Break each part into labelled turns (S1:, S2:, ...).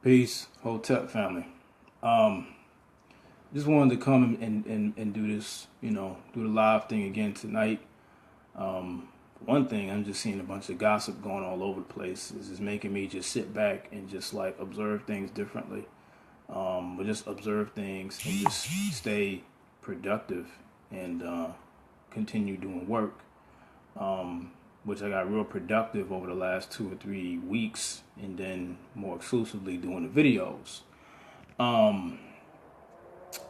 S1: Peace, Hotep family. Um, just wanted to come and do this, do the live thing again tonight. One thing, I'm just seeing a bunch of gossip going all over the place. This is making me just sit back and just like observe things differently. But just observe things and just stay productive and continue doing work. Which I got real productive over the last 2 or 3 weeks, and then more exclusively doing the videos.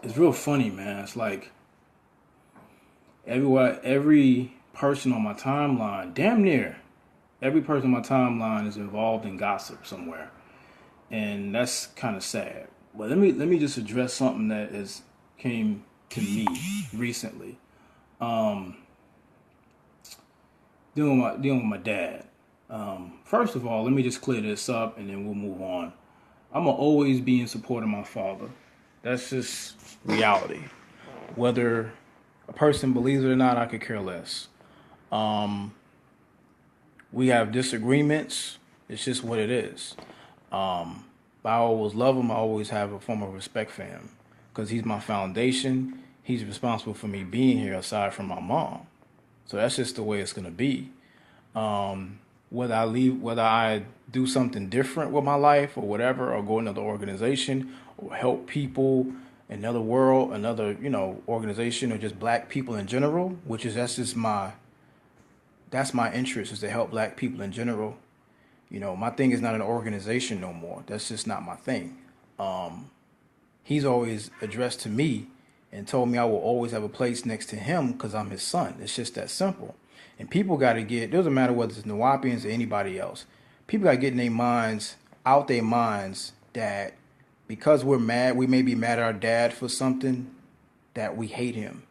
S1: It's real funny, man. It's like every person on my timeline, damn near every person on my timeline is involved in gossip somewhere, and that's kind of sad. But let me just address something that has came to me recently. Dealing with my dad. First of all, let me just clear this up and then we'll move on. I'm gonna always be in support of my father. That's just reality. Whether a person believes it or not, I could care less. We have disagreements. It's just what it is. But I always love him. I always have a form of respect for him because he's my foundation. He's responsible for me being here aside from my mom. So that's just the way it's gonna be. Whether I do something different with my life or whatever, or go another organization or help people, another world, another organization, or just black people in general, that's my interest, is to help black people in general. My thing is not an organization no more. That's just not my thing. He's always addressed to me and told me I will always have a place next to him because I'm his son. It's just that simple. And people got to it doesn't matter whether it's Nuwaubians or anybody else. People got to get in their minds that because we're mad, we may be mad at our dad for something, that we hate him.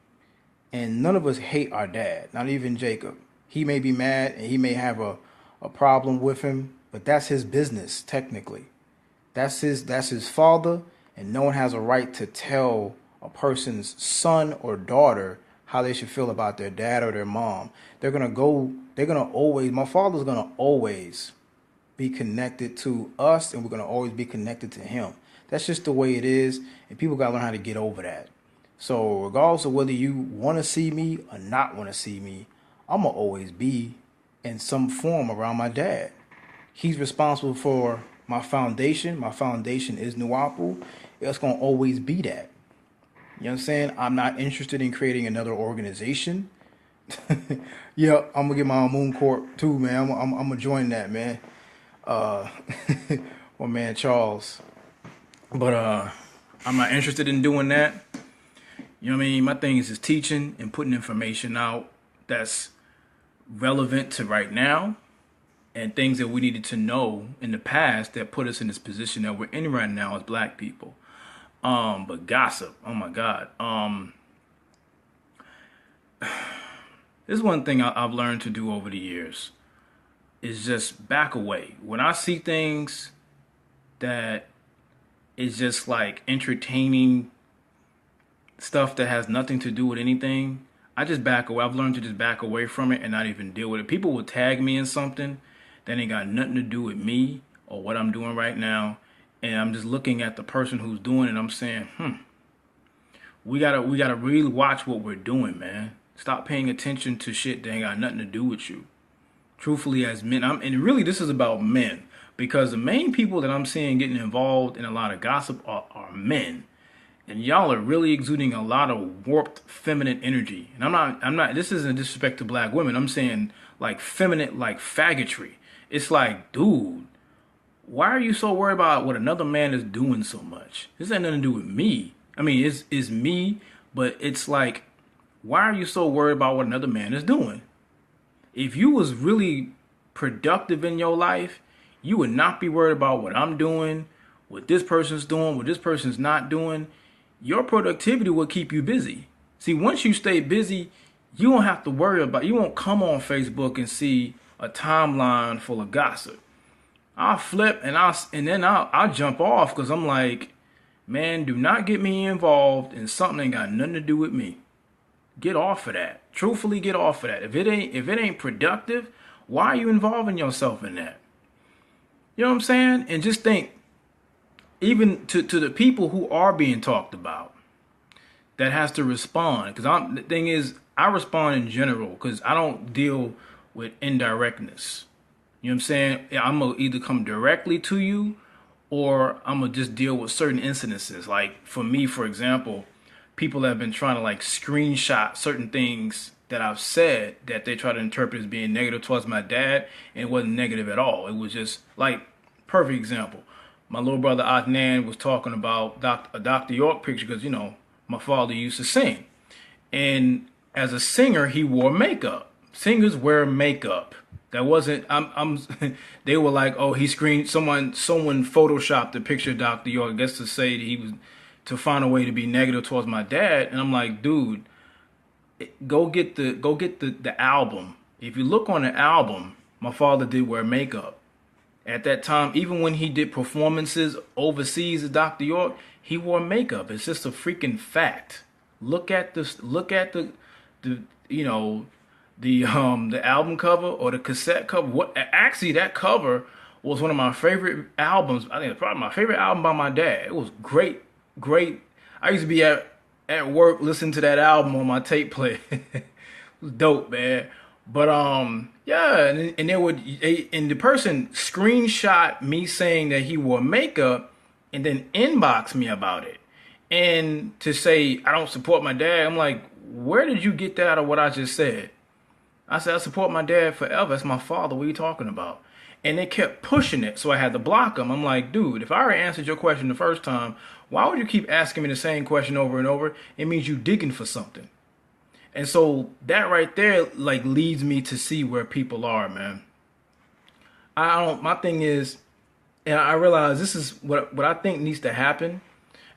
S1: And none of us hate our dad, not even Jacob. He may be mad and he may have a problem with him, but that's his business, technically. That's his father, and no one has a right to tell a person's son or daughter how they should feel about their dad or their mom. My father's gonna always be connected to us, and we're gonna always be connected to him. That's just the way it is, and people gotta learn how to get over that. So regardless of whether you wanna see me or not wanna see me, I'm gonna always be in some form around my dad. He's responsible for my foundation. My foundation is Nuwaubu. It's gonna always be that. You know what I'm saying? I'm not interested in creating another organization. Yeah, I'm gonna get my own Moon Corp too, man. I'm gonna join that, man. My man Charles. But I'm not interested in doing that. You know what I mean? My thing is just teaching and putting information out that's relevant to right now, and things that we needed to know in the past that put us in this position that we're in right now as black people. But gossip, oh my God. This is one thing I've learned to do over the years, is just back away. When I see things that is just like entertaining stuff that has nothing to do with anything, I just back away. I've learned to just back away from it and not even deal with it. People will tag me in something that ain't got nothing to do with me or what I'm doing right now. And I'm just looking at the person who's doing it. I'm saying, we gotta really watch what we're doing, man. Stop paying attention to shit that ain't got nothing to do with you. Truthfully, as men, and really this is about men, because the main people that I'm seeing getting involved in a lot of gossip are men. And y'all are really exuding a lot of warped feminine energy. And I'm not, this isn't disrespect to black women. I'm saying like feminine, like faggotry. It's like, dude, why are you so worried about what another man is doing so much? This ain't nothing to do with me. I mean, it's me, but it's like, why are you so worried about what another man is doing? If you was really productive in your life, you would not be worried about what I'm doing, what this person's doing, what this person's not doing. Your productivity will keep you busy. See, once you stay busy, you won't have to worry about, you won't come on Facebook and see a timeline full of gossip. I'll flip and then I'll jump off because I'm like, man, do not get me involved in something that ain't got nothing to do with me. Get off of that. Truthfully, get off of that. If it ain't productive, why are you involving yourself in that? You know what I'm saying? And just think, even to the people who are being talked about, that has to respond. Because the thing is, I respond in general because I don't deal with indirectness. You know what I'm saying? I'm gonna either come directly to you, or I'm gonna just deal with certain incidences. Like for me, for example, people have been trying to like screenshot certain things that I've said that they try to interpret as being negative towards my dad, and it wasn't negative at all. It was just like, perfect example. My little brother Adnan was talking about a Dr. York picture because, my father used to sing. And as a singer, he wore makeup. Singers wear makeup. That wasn't, they were like, oh, he screened, someone photoshopped a picture of Dr. York, I guess to say that he was, to find a way to be negative towards my dad. And I'm like, dude, go get the album. If you look on the album, my father did wear makeup. At that time, even when he did performances overseas as Dr. York, he wore makeup. It's just a freaking fact. Look at this. Look at the the album cover or the cassette cover. What actually, that cover was one of my favorite albums. I think it's probably my favorite album by my dad. It was great, great. I used to be at work listening to that album on my tape player. It was dope, man. But yeah, and and the person screenshot me saying that he wore makeup and then inbox me about it. And to say I don't support my dad, I'm like, where did you get that out of what I just said? I said I support my dad forever. That's my father. What are you talking about? And they kept pushing it, so I had to block them. I'm like, dude, if I already answered your question the first time, why would you keep asking me the same question over and over? It means you digging for something. And so that right there like leads me to see where people are, man. My thing is, and I realize this is what I think needs to happen.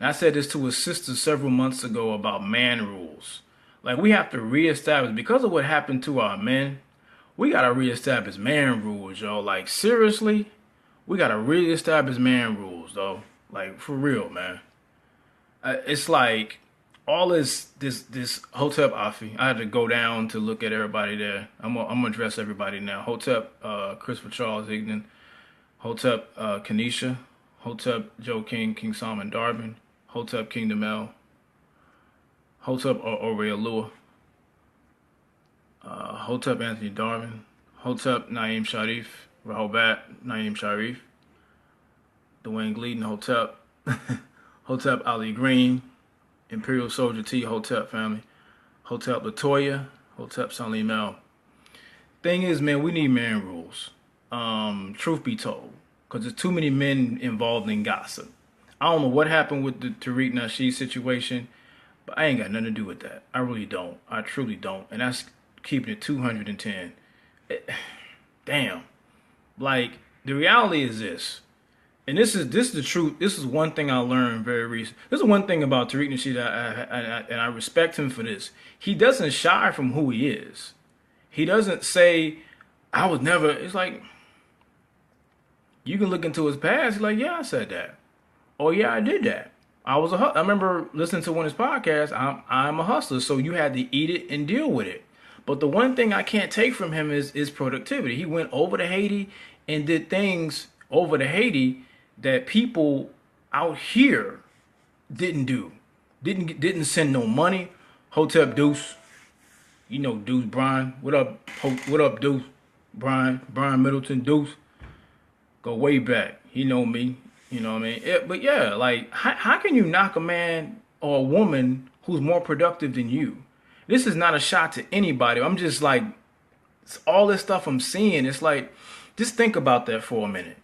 S1: And I said this to a sister several months ago about man rules. Like we have to reestablish, because of what happened to our men, we gotta reestablish man rules, yo. Like seriously, we gotta reestablish man rules, though. Like for real, man. It's like all this Hotep Afi. I had to go down to look at everybody there. I'm gonna address everybody now. Hotep Christopher Charles Ignan, Hotep Kenesha, Hotep Joe King, King Solomon Darwin, Hotep Kingdom L, Hotep Oriel Lua, Hotep Anthony Darwin, Hotep Naeem Sharif, Rahobat Naeem Sharif, Dwayne Gleaton, Hotep, Hotep Ali Green, Imperial Soldier T, Hotep family, Hotep Latoya, Hotep Salim Mel. Thing is, man, we need man rules. Truth be told, because there's too many men involved in gossip. I don't know what happened with the Tariq Nasheed situation, but I ain't got nothing to do with that. I really don't. I truly don't. And that's keeping it 210. Damn. Like, the reality is this. And this is the truth. This is one thing I learned very recently. This is one thing about Tariq Nasheed, and I respect him for this. He doesn't shy from who he is. He doesn't say, I was never. It's like, you can look into his past. He's like, yeah, I said that. Oh yeah, I did that. I remember listening to one of his podcasts. I'm a hustler, so you had to eat it and deal with it. But the one thing I can't take from him is productivity. He went over to Haiti and did things over to Haiti that people out here didn't do. Didn't send no money. Hotep Deuce, Deuce Brian. What up? What up, Deuce? Brian Middleton, Deuce. Go way back. He know me. You know what I mean? But yeah, like how can you knock a man or a woman who's more productive than you? This is not a shot to anybody. I'm just like, all this stuff I'm seeing. It's like, just think about that for a minute.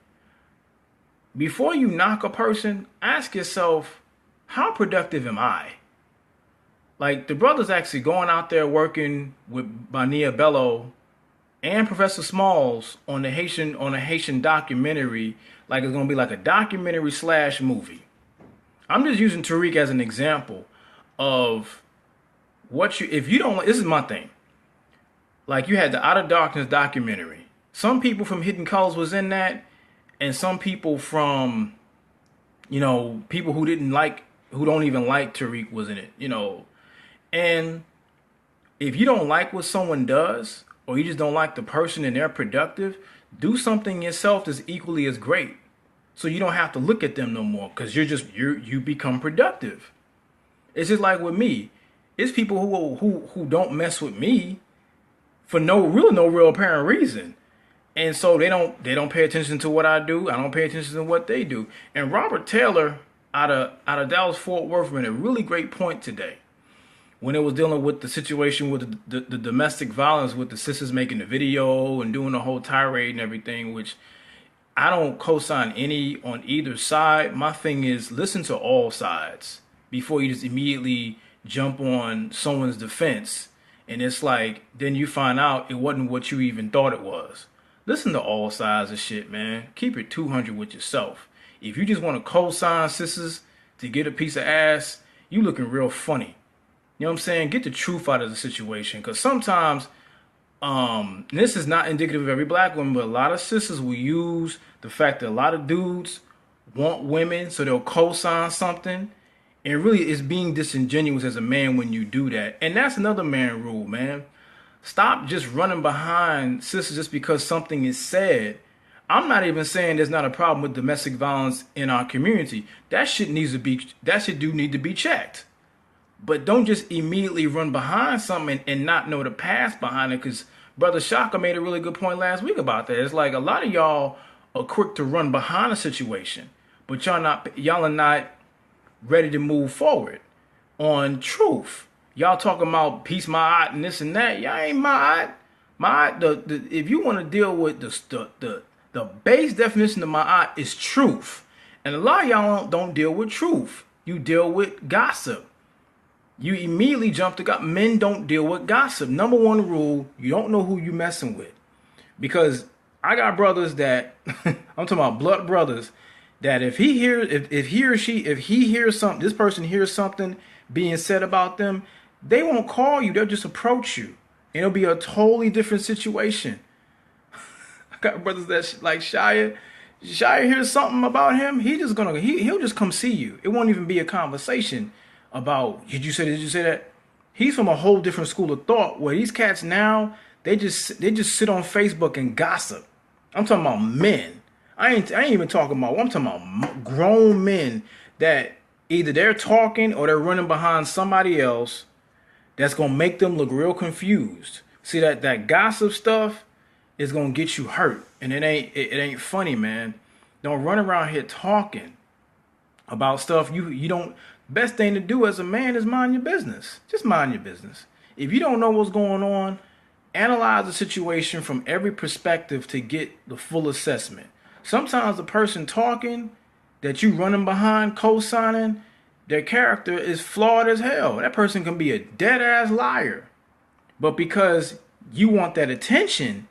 S1: Before you knock a person, ask yourself, how productive am I? Like, the brother's actually going out there working with Bania Bello and Professor Smalls on a Haitian documentary. Like, it's gonna be like a documentary / movie. I'm just using Tariq as an example of if you don't, this is my thing. Like, you had the Out of Darkness documentary. Some people from Hidden Colors was in that, and some people from, people who don't even like Tariq was in it, And if you don't like what someone does, or you just don't like the person and they're productive, do something yourself that's equally as great. So you don't have to look at them no more because you become productive. It's just like with me. It's people who don't mess with me for no real apparent reason. And so they don't pay attention to what I do. I don't pay attention to what they do. And Robert Taylor out of Dallas Fort Worth made a really great point today when it was dealing with the situation with the domestic violence with the sisters making the video and doing the whole tirade and everything, which I don't co-sign any on either side. My thing is listen to all sides before you just immediately jump on someone's defense. And it's like, then you find out it wasn't what you even thought it was. Listen to all sides of shit, man. Keep it 200 with yourself. If you just want to co-sign sisters to get a piece of ass, you looking real funny. You know what I'm saying? Get the truth out of the situation. Because sometimes, this is not indicative of every black woman, but a lot of sisters will use the fact that a lot of dudes want women, so they'll co-sign something. And really, it's being disingenuous as a man when you do that. And that's another man rule, man. Stop just running behind sisters just because something is said. I'm not even saying there's not a problem with domestic violence in our community. That shit do need to be checked. But don't just immediately run behind something and not know the past behind it. Because Brother Shaka made a really good point last week about that. It's like a lot of y'all are quick to run behind a situation, but y'all are not ready to move forward on truth. Y'all talking about peace, my and this and that. Y'all ain't my if you want to deal with the base definition of my is truth, and a lot of y'all don't deal with truth. You deal with gossip. You immediately jump to God. Men don't deal with gossip. Number one rule: you don't know who you messing with, because I got brothers that I'm talking about blood brothers that if he hears something, this person hears something being said about them, they won't call you. They'll just approach you. And it'll be a totally different situation. I got brothers that like Shia. Shia hears something about him. He'll just come see you. It won't even be a conversation about, did you say that? He's from a whole different school of thought where these cats now, they just sit on Facebook and gossip. I'm talking about men. I ain't even talking about, I'm talking about grown men that either they're talking or they're running behind somebody else that's going to make them look real confused. See, that gossip stuff is going to get you hurt. And it ain't funny, man. Don't run around here talking about stuff you don't. Best thing to do as a man is mind your business. Just mind your business. If you don't know what's going on, analyze the situation from every perspective to get the full assessment. Sometimes the person talking that you running behind, co-signing, their character is flawed as hell. That person can be a dead-ass liar. But because you want that attention,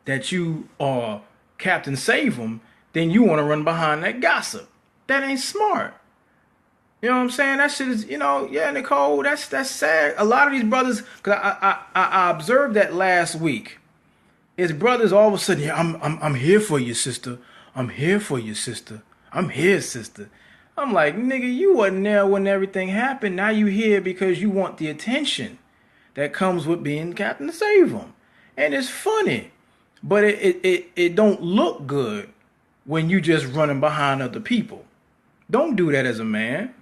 S1: that you are Captain Save 'em, then you want to run behind that gossip. That ain't smart. You know what I'm saying? That shit is, yeah, Nicole, that's sad. A lot of these brothers, because I observed that last week. His brothers all of a sudden, yeah, I'm here for you, sister. I'm here for you, sister. I'm here, sister. I'm like, nigga, you wasn't there when everything happened. Now you here because you want the attention that comes with being Captain to Save 'em. And it's funny, but it don't look good when you just running behind other people. Don't do that as a man.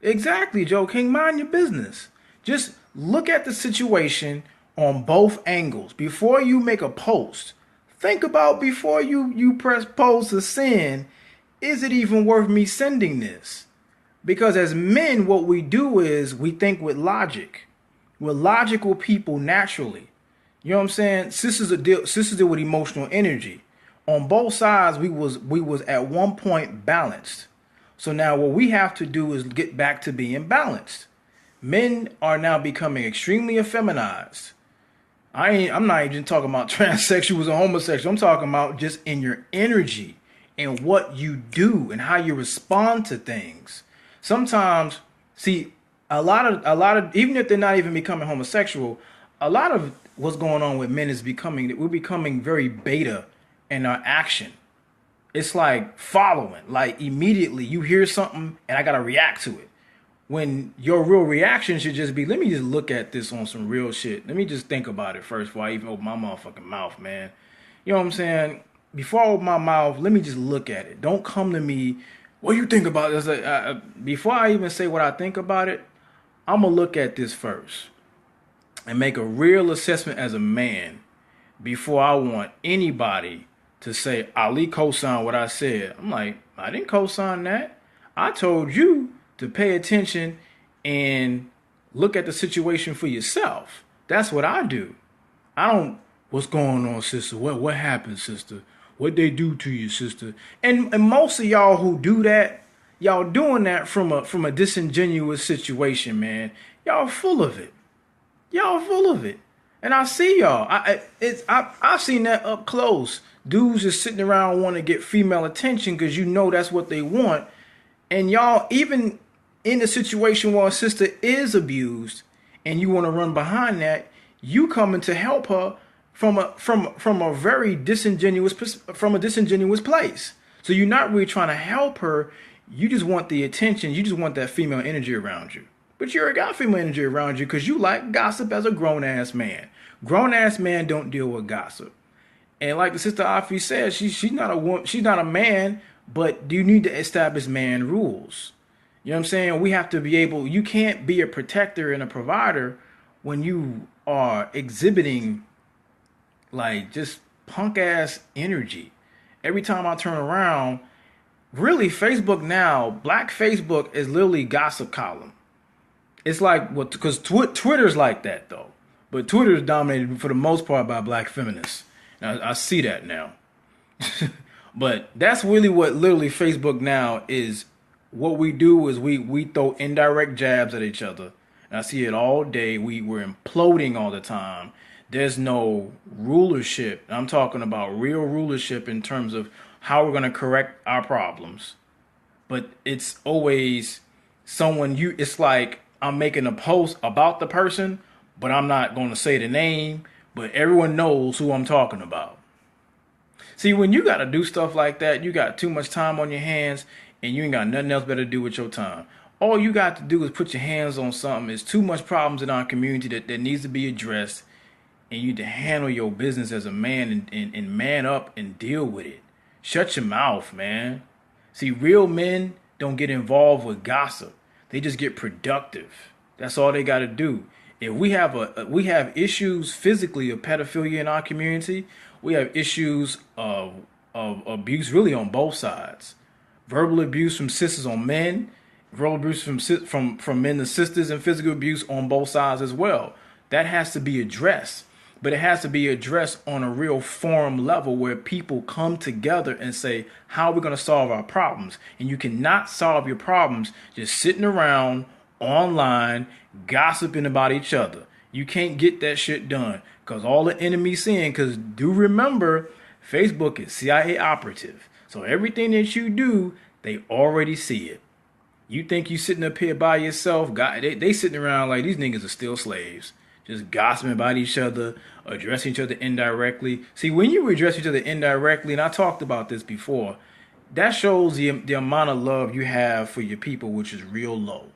S1: Exactly, Joe King. Mind your business. Just look at the situation on both angles before you make a post. Think about before you press post to send. Is it even worth me sending this? Because as men, what we do is we think with logic. We're logical people naturally. You know what I'm saying? Sisters deal with emotional energy. On both sides, we was at one point balanced. So now what we have to do is get back to being balanced. Men are now becoming extremely effeminized. I'm not even talking about transsexuals or homosexuals. I'm talking about just in your energy and what you do and how you respond to things. Sometimes, see, a lot of even if they're not even becoming homosexual, a lot of what's going on with men is we're becoming very beta in our action. It's like following, like immediately you hear something and I got to react to it. When your real reaction should just be, let me just look at this on some real shit. Let me just think about it first before I even open my motherfucking mouth, man. You know what I'm saying? before I open my mouth, let me just look at it. Don't come to me, what do you think about this? Before I even say what I think about it, I'm going to look at this first and make a real assessment as a man before I want anybody to say, Ali co-signed what I said. I'm like, I didn't co-sign that. I told you to pay attention and look at the situation for yourself. That's what I do. I don't, what's going on, sister? What happened, sister? What they do to you, sister? And most of y'all who do that, y'all doing that from a disingenuous situation, man. Y'all full of it. Y'all full of it. And I see y'all. I've seen that up close. Dudes just sitting around want to get female attention because you know that's what they want. And y'all, even in a situation where a sister is abused and you want to run behind that, you coming to help her from a very disingenuous place. So you're not really trying to help her. You just want the attention. You just want that female energy around you. But you already got female energy around you because you like gossip as a grown-ass man. Grown-ass man don't deal with gossip. And like the sister Afi said, she's not a woman, she's not a man, but you need to establish man rules. You know what I'm saying? We have to be able, you can't be a protector and a provider when you are exhibiting like just punk ass energy. Every time I turn around, really Facebook now, Black Facebook is literally gossip column. It's like what, because Twitter's like that though, but Twitter is dominated for the most part by Black feminists. And I see that now. But that's really what literally Facebook now is. What we do is we throw indirect jabs at each other. And I see it all day. We're imploding all the time. There's no rulership. I'm talking about real rulership in terms of how we're going to correct our problems. But it's always someone it's like I'm making a post about the person, but I'm not going to say the name, but everyone knows who I'm talking about. See, when you got to do stuff like that, you got too much time on your hands and you ain't got nothing else better to do with your time. All you got to do is put your hands on something. There's too much problems in our community that needs to be addressed, and you need to handle your business as a man and man up and deal with it. Shut your mouth, man. See, real men don't get involved with gossip. They just get productive. That's all they got to do. If we have issues physically of pedophilia in our community, we have issues of abuse really on both sides. Verbal abuse from sisters on men, verbal abuse from men to sisters, and physical abuse on both sides as well. That has to be addressed, but it has to be addressed on a real forum level where people come together and say, how are we going to solve our problems? And you cannot solve your problems just sitting around online gossiping about each other. You can't get that shit done because all the enemies seeing, because do remember, Facebook is CIA operative. So everything that you do, they already see it. You think you sitting up here by yourself, they sitting around like these niggas are still slaves. Just gossiping about each other, addressing each other indirectly. See, when you address each other indirectly, and I talked about this before, that shows the amount of love you have for your people, which is real low.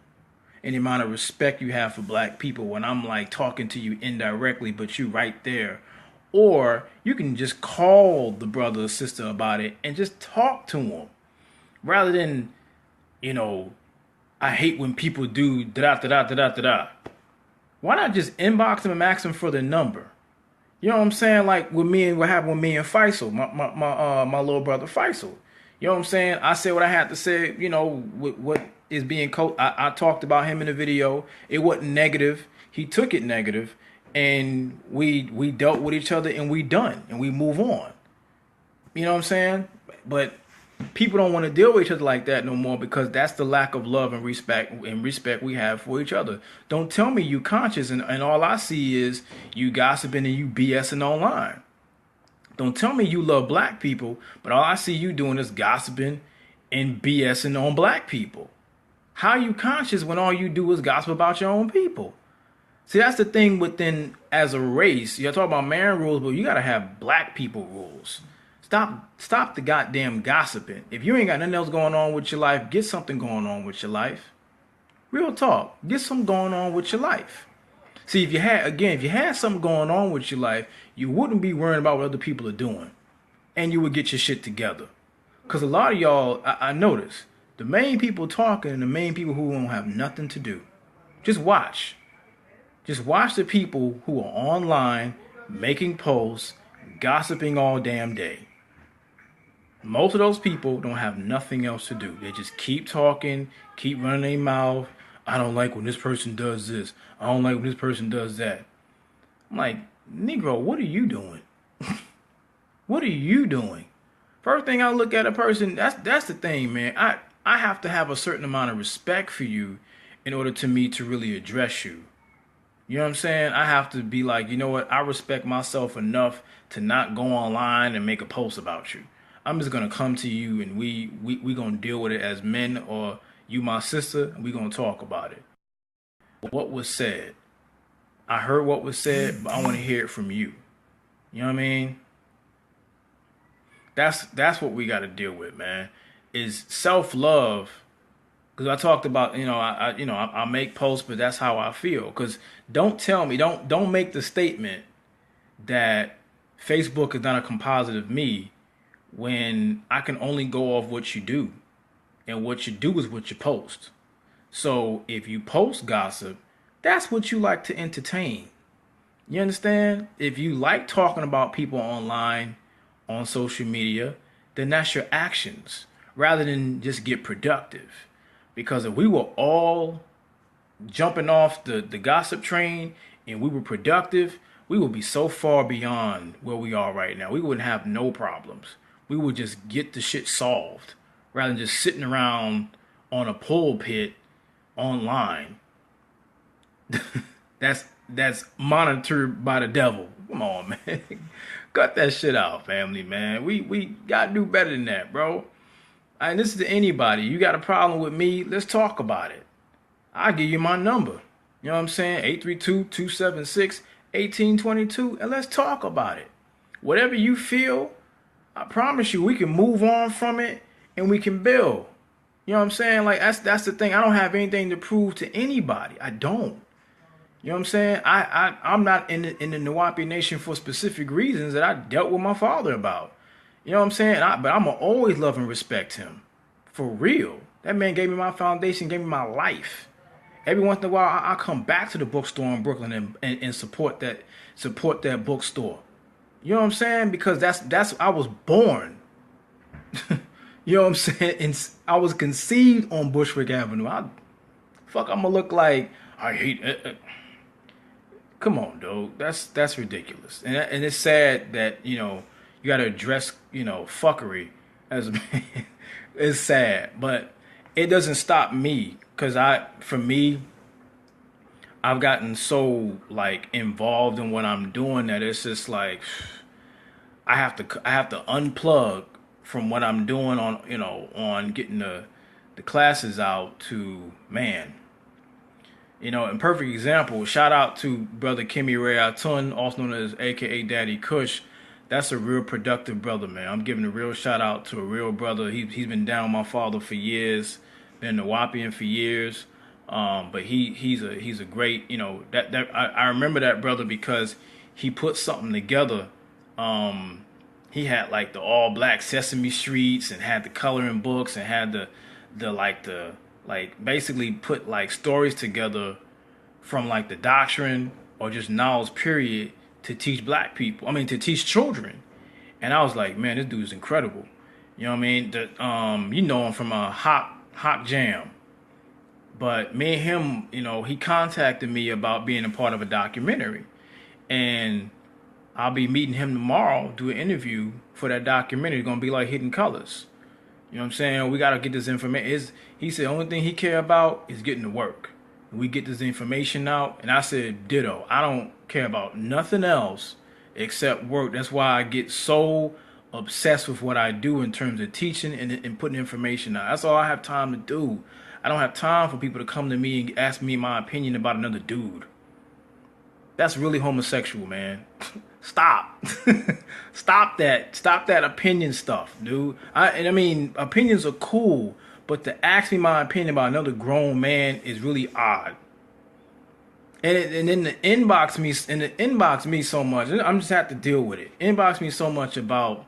S1: And the amount of respect you have for Black people when I'm like talking to you indirectly, but you right there. Or you can just call the brother or sister about it and just talk to them. Rather than, I hate when people do da-da-da-da-da-da-da. Why not just inbox them and ask them for their number? You know what I'm saying? Like what happened with me and Faisal, my little brother Faisal. You know what I'm saying? I said what I had to say, what is being I talked about him in the video. It wasn't negative. He took it negative. And we dealt with each other and we done and we move on. You know what I'm saying? But people don't want to deal with each other like that no more because that's the lack of love and respect we have for each other. Don't tell me you conscious and all I see is you gossiping and you BSing online. Don't tell me you love Black people, but all I see you doing is gossiping and BSing on Black people. How are you conscious when all you do is gossip about your own people? See, that's the thing within as a race. You're talking about man rules, but you got to have Black people rules. Stop the goddamn gossiping. If you ain't got nothing else going on with your life, get something going on with your life. Real talk. Get something going on with your life. See, if you had something going on with your life, you wouldn't be worrying about what other people are doing. and you would get your shit together. Because a lot of y'all, I notice, the main people talking and the main people who don't have nothing to do. Just watch. Just watch the people who are online, making posts, gossiping all damn day. Most of those people don't have nothing else to do. They just keep talking, keep running their mouth. I don't like when this person does this. I don't like when this person does that. I'm like, Negro, what are you doing? What are you doing? First thing I look at a person, that's the thing, man. I have to have a certain amount of respect for you in order to me to really address you. You know what I'm saying? I have to be like, you know what? I respect myself enough to not go online and make a post about you. I'm just gonna come to you and we gonna deal with it as men, or you my sister, and we gonna talk about it. What was said? I heard what was said, but I want to hear it from you. You know what I mean? That's what we got to deal with, man. Is self-love. Because I talked about, I make posts, but that's how I feel. Because don't tell me, don't make the statement that Facebook is not a composite of me when I can only go off what you do, and what you do is what you post. So if you post gossip, that's what you like to entertain. You understand? If you like talking about people online, on social media, then that's your actions rather than just get productive. Because if we were all jumping off the gossip train and we were productive, we would be so far beyond where we are right now. We wouldn't have no problems. We would just get the shit solved rather than just sitting around on a pulpit online. That's monitored by the devil. Come on, man. Cut that shit out, family, man. We gotta do better than that, bro. And this is to anybody. You got a problem with me, let's talk about it. I'll give you my number. You know what I'm saying? 832-276-1822. And let's talk about it. Whatever you feel, I promise you we can move on from it and we can build. You know what I'm saying? Like that's the thing. I don't have anything to prove to anybody. I don't. You know what I'm saying? I'm not in the Nawapi Nation for specific reasons that I dealt with my father about. You know what I'm saying? But I'm going to always love and respect him. For real. That man gave me my foundation, gave me my life. Every once in a while, I come back to the bookstore in Brooklyn and support that bookstore. You know what I'm saying? Because that's I was born. You know what I'm saying? And I was conceived on Bushwick Avenue. I'm going to look like I hate it. Come on, dude. That's ridiculous. And it's sad that, you got to address, fuckery as a man. It's sad. But it doesn't stop me. Because for me, I've gotten so, like, involved in what I'm doing that it's just like, I have to unplug from what I'm doing on getting the classes out to, man. And perfect example, shout out to brother Kimmy Ray Atun, also known as AKA Daddy Kush. That's a real productive brother, man. I'm giving a real shout out to a real brother. He's been down my father for years, been Nawapian for years. But he's a great, I remember that brother because he put something together. He had like the all black Sesame Streets and had the coloring books and had the basically put like stories together from like the doctrine or just knowledge period to teach black people. I mean, to teach children. And I was like, man, this dude is incredible. You know what I mean? You know him from a Hot Jam. But me and him, he contacted me about being a part of a documentary. And I'll be meeting him tomorrow, do an interview for that documentary. It's going to be like Hidden Colors. You know what I'm saying? We got to get this information. He said the only thing he care about is getting to work. We get this information out. And I said, ditto. I don't care about nothing else except work. That's why I get so obsessed with what I do in terms of teaching and putting information out. That's all I have time to do. I don't have time for people to come to me and ask me my opinion about another dude. That's really homosexual, man. Stop. Stop that opinion stuff, dude. I mean, opinions are cool, but to ask me my opinion about another grown man is really odd. And then the inbox me so much. I'm just have to deal with it. Inbox me so much about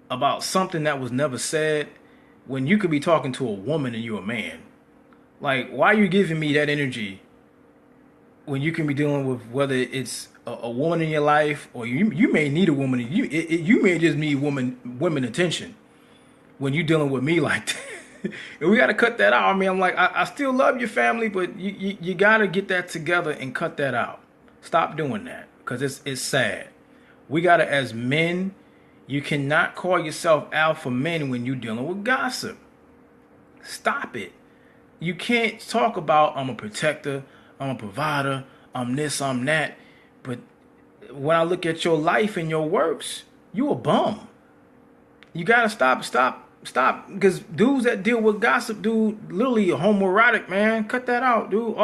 S1: about something that was never said when you could be talking to a woman and you're a man? Like, why are you giving me that energy when you can be dealing with whether it's a woman in your life, or you may need a woman, you may just need women attention when you dealing with me like that. And we got to cut that out. I mean, I'm like, I still love your family, but you got to get that together and cut that out. Stop doing that, because it's sad. We got to, as men, you cannot call yourself alpha men when you're dealing with gossip. Stop it. You can't talk about I'm a protector, I'm a provider, I'm this, I'm that. But when I look at your life and your works, you a bum. You gotta stop. Because dudes that deal with gossip, dude, literally homoerotic, man. Cut that out, dude.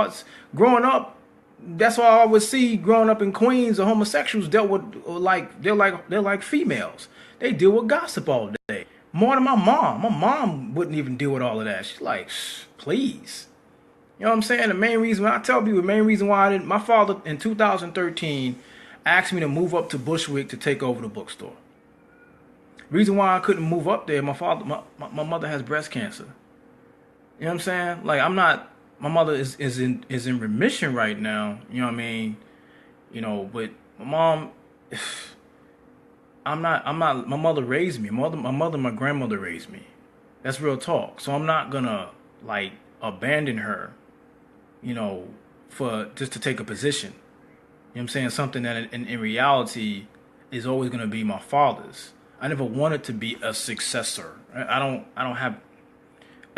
S1: Growing up, that's why I always see growing up in Queens, the homosexuals dealt with they're like females. They deal with gossip all day. More than my mom. My mom wouldn't even deal with all of that. She's like, please. You know what I'm saying? The main reason, when I tell people, the main reason why I didn't, my father in 2013 asked me to move up to Bushwick to take over the bookstore. Reason why I couldn't move up there, my mother has breast cancer. You know what I'm saying? Like, my mother is in remission right now. You know what I mean? You know, but my mom, my mother raised me. My grandmother raised me. That's real talk. So I'm not gonna like abandon her, you know, for just to take a position. You know what I'm saying? Something that in reality is always gonna be my father's. I never wanted to be a successor. I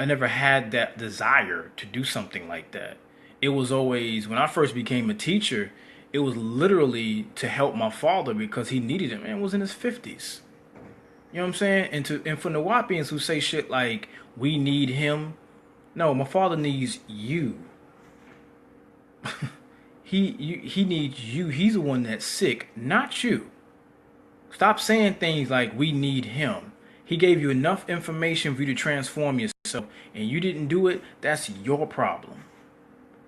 S1: never had that desire to do something like that. It was always, when I first became a teacher, it was literally to help my father because he needed it. Man, was in his 50s. You know what I'm saying? And for Nawapians who say shit like, we need him. No, my father needs you. He needs you. He's the one that's sick, not you. Stop saying things like we need him. He gave you enough information for you to transform yourself, and you didn't do it. That's your problem,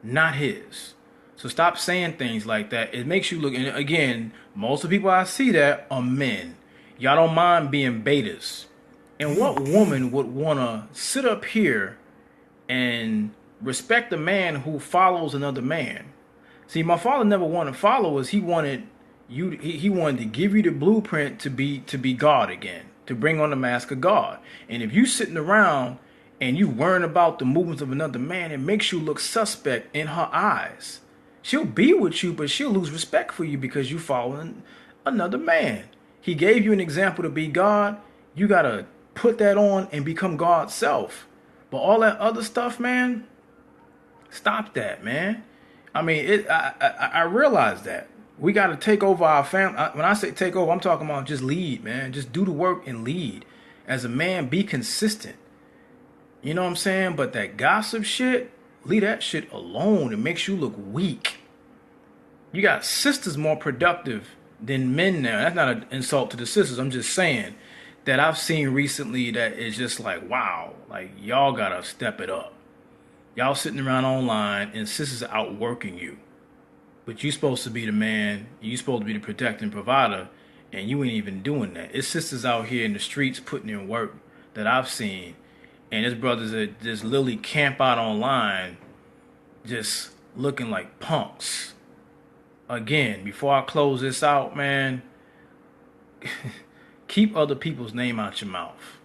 S1: not his. So stop saying things like that. It makes you look, and again, most of the people I see that are men. Y'all don't mind being betas. And what woman would want to sit up here and respect a man who follows another man? See, my father never wanted followers. He wanted he wanted to give you the blueprint to be God again, to bring on the mask of God. And if you sitting around and you worrying about the movements of another man, it makes you look suspect in her eyes. She'll be with you, but she'll lose respect for you because you following another man. He gave you an example to be God. You gotta put that on and become God's self. But all that other stuff, man, stop that, man. I mean, I realize that. We got to take over our family. When I say take over, I'm talking about just lead, man. Just do the work and lead. As a man, be consistent. You know what I'm saying? But that gossip shit, leave that shit alone. It makes you look weak. You got sisters more productive than men now. That's not an insult to the sisters. I'm just saying that I've seen recently that is just like, wow, like y'all got to step it up. Y'all sitting around online and sisters are outworking you. But you supposed to be the man, you supposed to be the protector and provider, and you ain't even doing that. It's sisters out here in the streets putting in work that I've seen, and there's brothers that just literally camp out online just looking like punks. Again, before I close this out, man, keep other people's name out your mouth.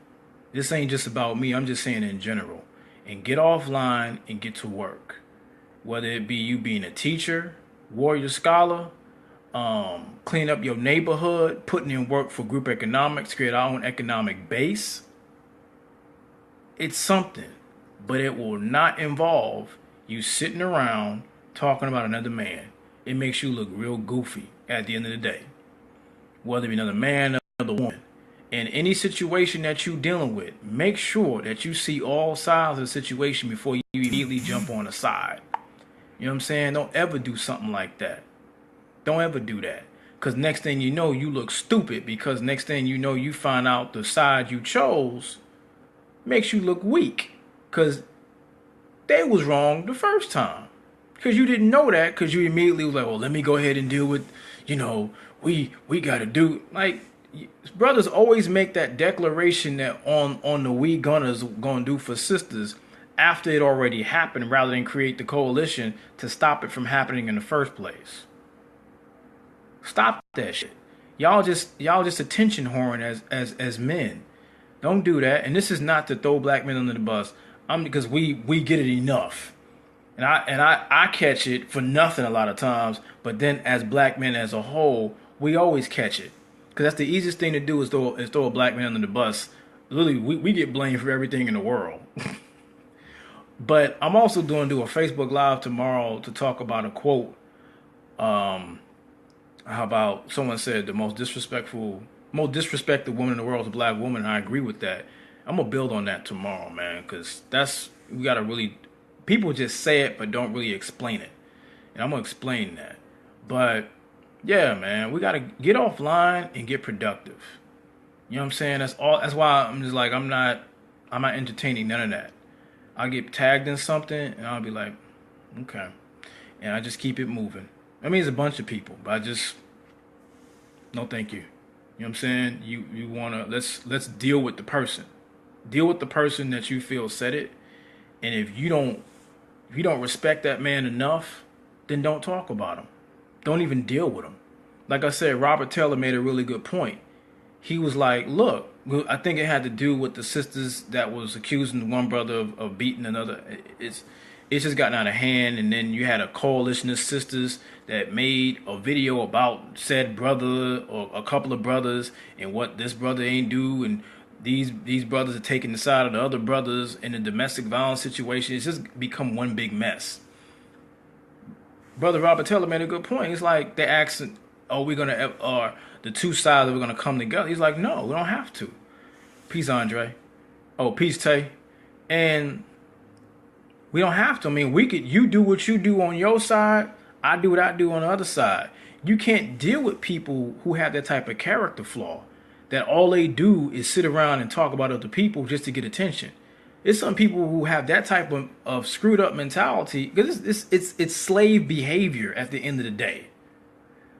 S1: This ain't just about me, I'm just saying in general. And get offline and get to work. Whether it be you being a teacher, warrior scholar, clean up your neighborhood, putting in work for group economics, create our own economic base. It's something, but it will not involve you sitting around talking about another man. It makes you look real goofy at the end of the day. Whether it be another man, another woman. In any situation that you're dealing with, make sure that you see all sides of the situation before you immediately jump on the side. You know what I'm saying? Don't ever do something like that. Don't ever do that. Because next thing you know, you look stupid. Because next thing you know, you find out the side you chose makes you look weak. Because they was wrong the first time. Because you didn't know that. Because you immediately was like, well, let me go ahead and deal with, we got to do. Like, brothers always make that declaration that on the we gonna do for sisters after it already happened, rather than create the coalition to stop it from happening in the first place. Stop that shit. Y'all just attention whoring as men. Don't do that. And this is not to throw black men under the bus. Because we get it enough. And I catch it for nothing a lot of times, but then as black men as a whole, we always catch it. Because that's the easiest thing to do is throw a black man under the bus. Literally, we get blamed for everything in the world. But I'm also doing a Facebook Live tomorrow to talk about a quote. How about someone said the most disrespected woman in the world is a black woman, and I agree with that. I'm gonna build on that tomorrow, man, because we gotta really, people just say it but don't really explain it, and I'm gonna explain that. But yeah, man, we gotta get offline and get productive. You know what I'm saying? That's all. That's why I'm just like, I'm not entertaining none of that. I get tagged in something and I'll be like, okay, and I just keep it moving. I mean, it's a bunch of people, but I just, no, thank you. You know what I'm saying? You wanna, let's deal with the person. Deal with the person that you feel said it. And if you don't respect that man enough, then don't talk about him. Don't even deal with him. Like I said, Robert Taylor made a really good point. He was like, look, I think it had to do with the sisters that was accusing one brother of beating another. It's just gotten out of hand. And then you had a coalition of sisters that made a video about said brother or a couple of brothers and what this brother ain't do, and these brothers are taking the side of the other brothers in a domestic violence situation. It's just become one big mess. Brother Robert Taylor made a good point. He's like, they asking, are we gonna, or the two sides are gonna come together? He's like, no, we don't have to. Peace, Andre. Oh, peace, Tay. And we don't have to. I mean, you do what you do on your side, I do what I do on the other side. You can't deal with people who have that type of character flaw, that all they do is sit around and talk about other people just to get attention. It's some people who have that type of screwed up mentality, because it's slave behavior at the end of the day.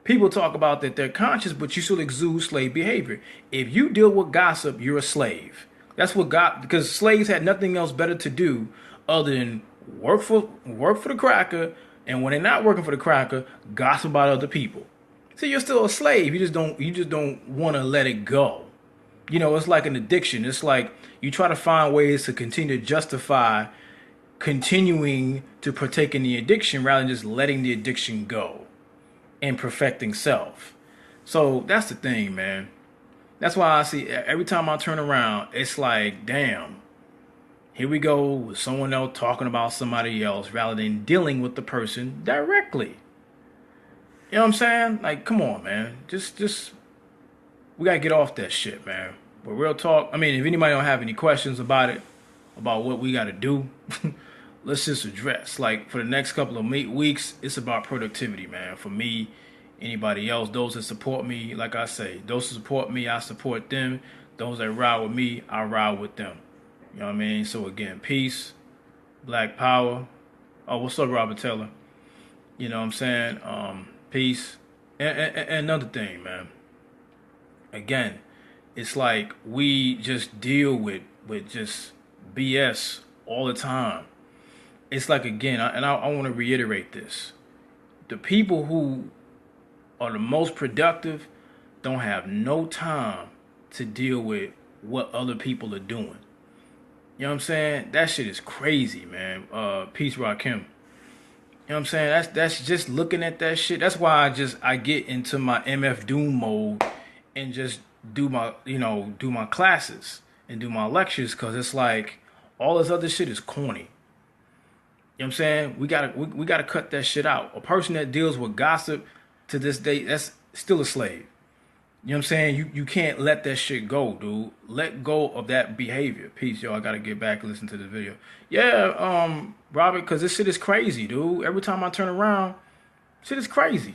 S1: People talk about that they're conscious, but you still exude slave behavior. If you deal with gossip, you're a slave. That's what because slaves had nothing else better to do other than work for the cracker, and when they're not working for the cracker, gossip about other people. So you're still a slave. You just don't want to let it go. You know, it's like an addiction. It's like you try to find ways to continue to justify continuing to partake in the addiction rather than just letting the addiction go and perfecting self. So that's the thing, man. That's why I see every time I turn around, it's like, damn, here we go with someone else talking about somebody else rather than dealing with the person directly. You know what I'm saying? Like, come on, man. Just we gotta get off that shit, man. But real talk, I mean, if anybody don't have any questions about it, about what we gotta do, let's just address. Like, for the next couple of weeks, it's about productivity, man. For me, anybody else, those that support me, like I say, those who support me, I support them. Those that ride with me, I ride with them. You know what I mean? So again, peace, black power. Oh, what's up, Robert Taylor? You know what I'm saying? Peace. And another thing, man. Again, it's like we just deal with just BS all the time. It's like, again, I want to reiterate this. The people who are the most productive don't have no time to deal with what other people are doing. You know what I'm saying? That shit is crazy, man. Peace, Rakim. You know what I'm saying? That's just looking at that shit. That's why I get into my MF Doom mode and just do my classes and do my lectures, because it's like all this other shit is corny. You know what I'm saying? We gotta cut that shit out. A person that deals with gossip to this day, that's still a slave. You know what I'm saying? You can't let that shit go, dude. Let go of that behavior. Peace, yo. I gotta get back and listen to this video. Yeah, Robert, because this shit is crazy, dude. Every time I turn around, shit is crazy.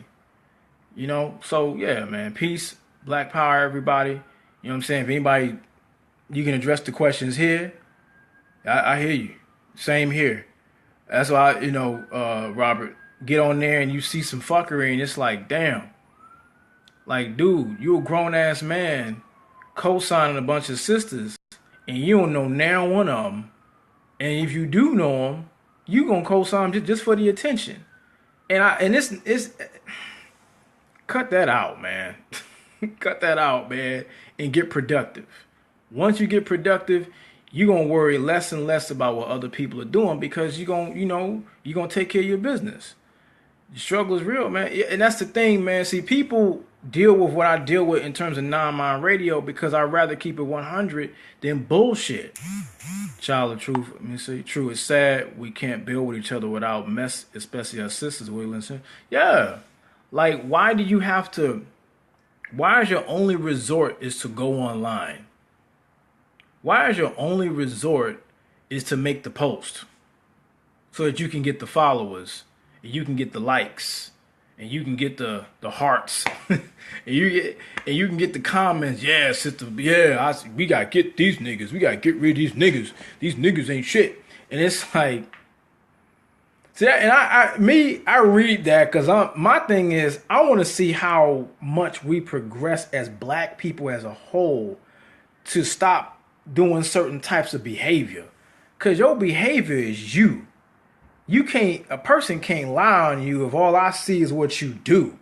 S1: You know? So, yeah, man. Peace, black power, everybody. You know what I'm saying? If anybody, you can address the questions here. I hear you. Same here. That's why, Robert, get on there and you see some fuckery and it's like, damn. Like, dude, you a grown ass man co-signing a bunch of sisters, and you don't know now one of them. And if you do know them, you gonna co-sign just for the attention. And it's cut that out, man. Cut that out, man, and get productive. Once you get productive, you're gonna worry less and less about what other people are doing because you're gonna take care of your business. The struggle is real, man. Yeah, and that's the thing, man. See, people deal with what I deal with in terms of non-mind radio because I'd rather keep it 100 than bullshit. Child of truth. I mean, say true. It's sad we can't build with each other without mess, especially our sisters. We listen. Yeah. Like, why do you have to? Why is your only resort is to go online? Why is your only resort is to make the post so that you can get the followers and you can get the likes and you can get the hearts and you can get the comments. Yeah, sister. Yeah, we gotta get these niggas. We gotta get rid of these niggas. These niggas ain't shit. And it's like, see, and I read that because my thing is I want to see how much we progress as black people as a whole to stop doing certain types of behavior. Because your behavior is you. A person can't lie on you if all I see is what you do.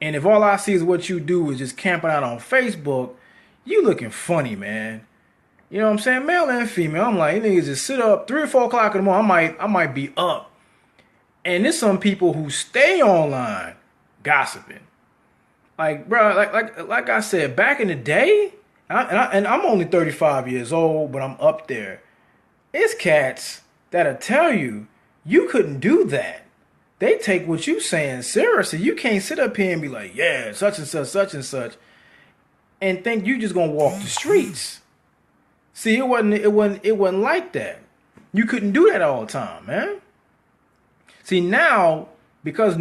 S1: And if all I see is what you do is just camping out on Facebook, you looking funny, man. You know what I'm saying? Male and female. I'm like, niggas just sit up 3 or 4 o'clock in the morning. I might be up. And there's some people who stay online gossiping. Like, bro, like I said, back in the day, and I'm only 35 years old, but I'm up there. It's cats that'll tell you couldn't do that. They take what you saying seriously. You can't sit up here and be like, yeah, such and such, and think you just gonna walk the streets. See, it wasn't like that. You couldn't do that all the time, man. See, now, because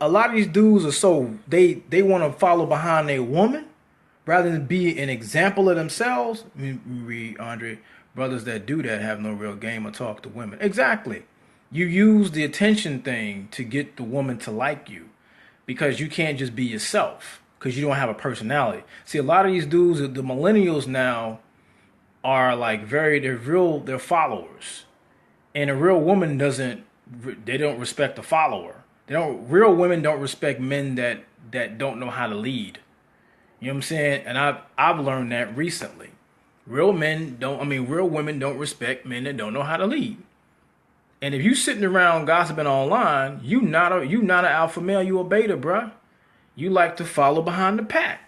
S1: a lot of these dudes are so, they want to follow behind a woman rather than be an example of themselves. Read, Andre, brothers that do that have no real game or talk to women. Exactly. You use the attention thing to get the woman to like you because you can't just be yourself because you don't have a personality. See, a lot of these dudes, the millennials now, are like they're followers. And a real woman they don't respect the follower. Real women don't respect men that don't know how to lead. You know what I'm saying? And I've learned that recently. Real women don't respect men that don't know how to lead. And if you sitting around gossiping online, you not an alpha male, you a beta, bruh. You like to follow behind the pack.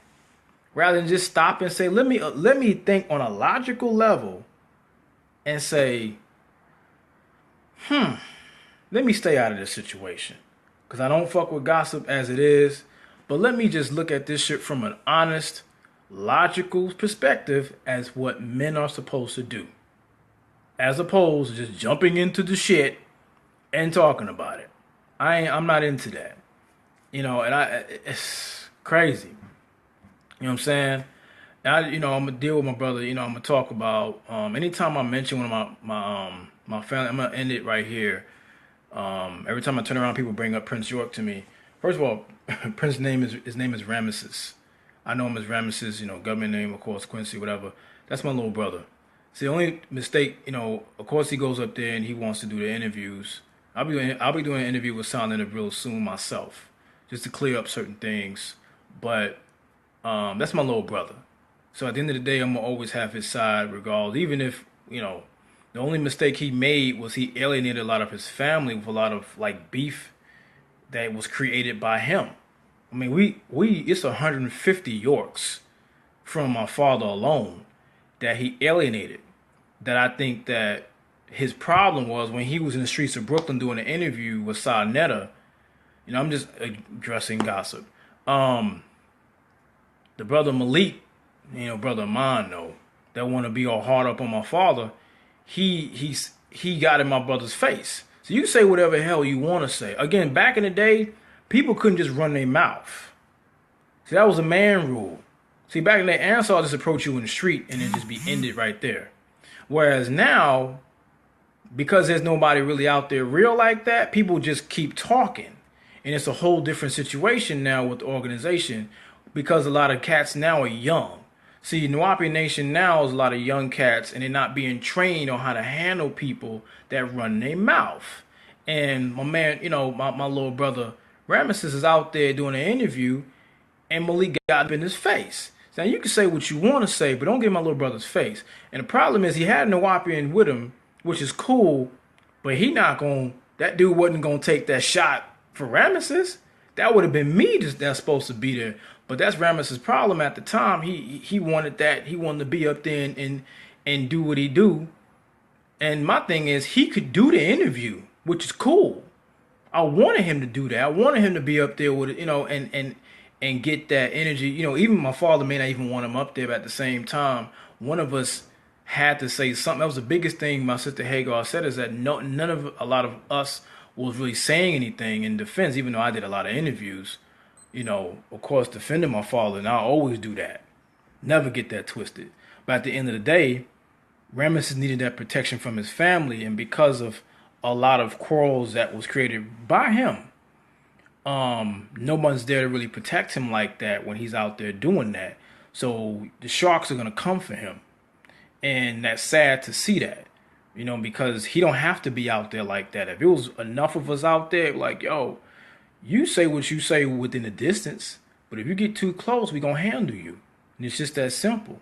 S1: Rather than just stop and say, let me think on a logical level and say, let me stay out of this situation. Because I don't fuck with gossip as it is. But let me just look at this shit from an honest, logical perspective as what men are supposed to do. As opposed to just jumping into the shit and talking about it. I'm not into that. You know, and it's crazy. You know what I'm saying? I'm gonna deal with my brother. I'm gonna talk about anytime I mention one of my family, I'm gonna end it right here. Every time I turn around, people bring up Prince York to me. First of all, Prince's name is Ramesses. I know him as Ramesses. Government name, of course, Quincy, whatever. That's my little brother. See, the only mistake, of course, he goes up there and he wants to do the interviews. I'll be doing an interview with Silent real soon myself, just to clear up certain things. But that's my little brother. So at the end of the day, I'm gonna always have his side, regardless. Even if the only mistake he made was he alienated a lot of his family with a lot of like beef that was created by him. I mean, it's 150 Yorks from my father alone that he alienated. That I think that his problem was when he was in the streets of Brooklyn doing an interview with Sa Neter. I'm just addressing gossip. The brother Malik, brother Amano, that want to be all hard up on my father, he got in my brother's face. So you say whatever the hell you want to say. Again, back in the day, people couldn't just run their mouth. See, that was a man rule. See, back in the day, Ansar just approach you in the street and then just be ended right there. Whereas now, because there's nobody really out there real like that, people just keep talking. And it's a whole different situation now with the organization. because a lot of cats now are young. See, Nuapi Nation now is a lot of young cats, and they're not being trained on how to handle people that run their mouth. And my man, my little brother Ramesses is out there doing an interview, and Malik got up in his face. Now you can say what you want to say, but don't get my little brother's face. And the problem is he had Nuapian with him, which is cool, but that dude wasn't gonna take that shot for Ramesses. That would have been me that's supposed to be there. But that's Ramesses' problem at the time. He wanted that. He wanted to be up there and do what he do. And my thing is he could do the interview, which is cool. I wanted him to do that. I wanted him to be up there with it, and get that energy. Even my father may not even want him up there, but at the same time, one of us had to say something. That was the biggest thing my sister Hagar said, is that a lot of us was really saying anything in defense, even though I did a lot of interviews, of course, defending my father, and I always do that. Never get that twisted. But at the end of the day, Ramesses needed that protection from his family, and because of a lot of quarrels that was created by him, no one's there to really protect him like that when he's out there doing that. So the sharks are gonna come for him, and that's sad to see that, because he don't have to be out there like that. If it was enough of us out there, like, yo, you say what you say within the distance, but if you get too close, we gonna handle you, and it's just that simple.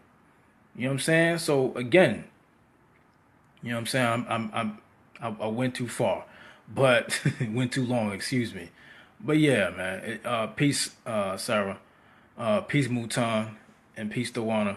S1: You know what I'm saying? So again, you know what I'm saying? I went too far, but went too long. Excuse me. But yeah, man. Peace, Sarah. Peace, Mutan, and peace, Tawana.